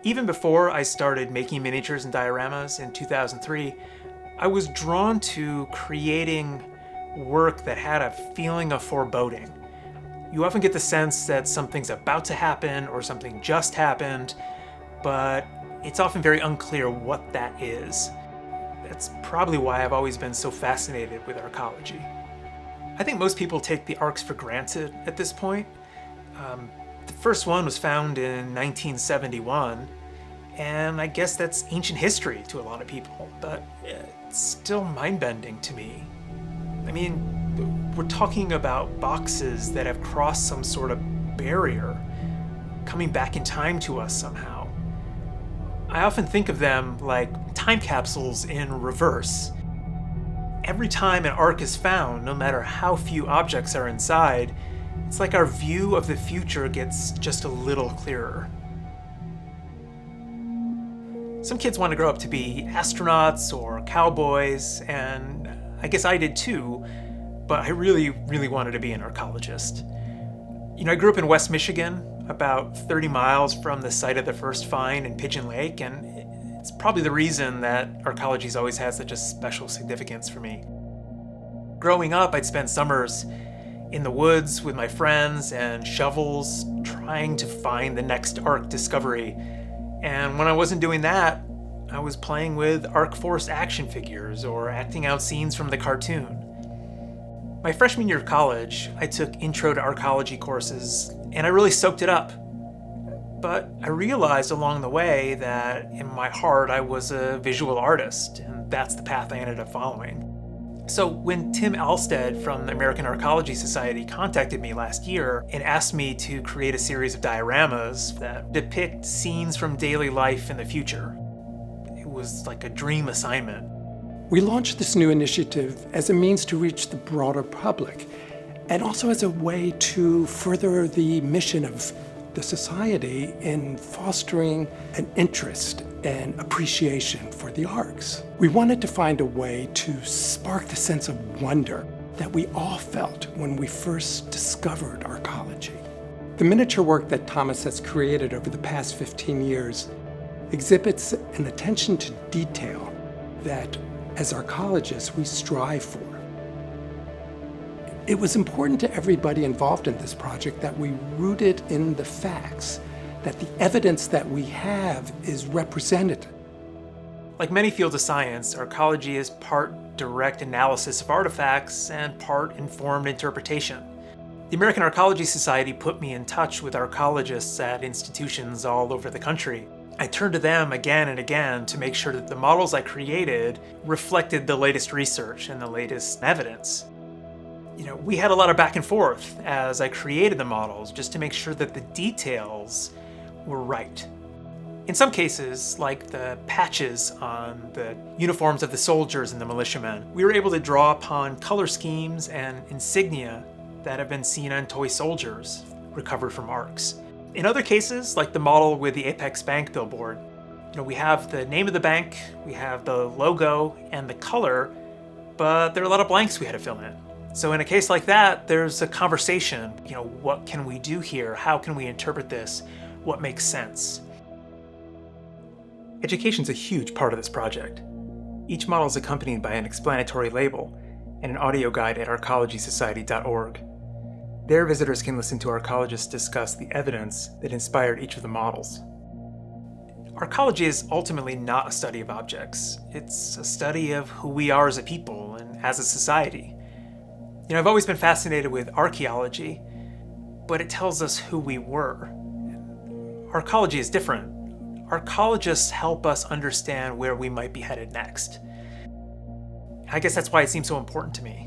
Even before I started making miniatures and dioramas in 2003, I was drawn to creating work that had a feeling of foreboding. You often get the sense that something's about to happen or something just happened, but it's often very unclear what that is. That's probably why I've always been so fascinated with Arkology. I think most people take the Arks for granted at this point. The first one was found in 1971, and I guess that's ancient history to a lot of people, but it's still mind-bending to me. I mean, we're talking about boxes that have crossed some sort of barrier, coming back in time to us somehow. I often think of them like time capsules in reverse. Every time an Ark is found, no matter how few objects are inside, it's like our view of the future gets just a little clearer. Some kids want to grow up to be astronauts or cowboys, and I guess I did too, but I really wanted to be an archaeologist. I grew up in West Michigan, about 30 miles from the site of the first find in Pigeon Lake, and it's probably the reason that archaeology's always had such a special significance for me. Growing up, I'd spend summers in the woods with my friends and shovels, trying to find the next Ark discovery. And when I wasn't doing that, I was playing with Ark Force action figures or acting out scenes from the cartoon. My freshman year of college, I took Intro to Arkology courses, and I really soaked it up. But I realized along the way that in my heart I was a visual artist, and that's the path I ended up following. So when Tim Alstead from the American Arkology Society contacted me last year and asked me to create a series of dioramas that depict scenes from daily life in the future, it was like a dream assignment. We launched this new initiative as a means to reach the broader public, and also as a way to further the mission of the Society in fostering an interest and appreciation for the Arks. We wanted to find a way to spark the sense of wonder that we all felt when we first discovered Arkology. The miniature work that Thomas has created over the past 15 years exhibits an attention to detail that, as archaeologists, we strive for. It was important to everybody involved in this project that we rooted in the facts, that the evidence that we have is represented. Like many fields of science, archaeology is part direct analysis of artifacts and part informed interpretation. The American Arkology Society put me in touch with archaeologists at institutions all over the country. I turned to them again and again to make sure that the models I created reflected the latest research and the latest evidence. We had a lot of back and forth as I created the models just to make sure that the details were right. In some cases, like the patches on the uniforms of the soldiers and the militiamen, we were able to draw upon color schemes and insignia that have been seen on toy soldiers recovered from Arks. In other cases, like the model with the Apex Bank billboard, we have the name of the bank, we have the logo and the color, but there are a lot of blanks we had to fill in. So in a case like that, there's a conversation. What can we do here? How can we interpret this? What makes sense? Education's a huge part of this project. Each model is accompanied by an explanatory label and an audio guide at arkologysociety.org. There, visitors can listen to archaeologists discuss the evidence that inspired each of the models. Arkology is ultimately not a study of objects. It's a study of who we are as a people and as a society. I've always been fascinated with archaeology, but it tells us who we were. Arkology is different. Archaeologists help us understand where we might be headed next. I guess that's why it seems so important to me.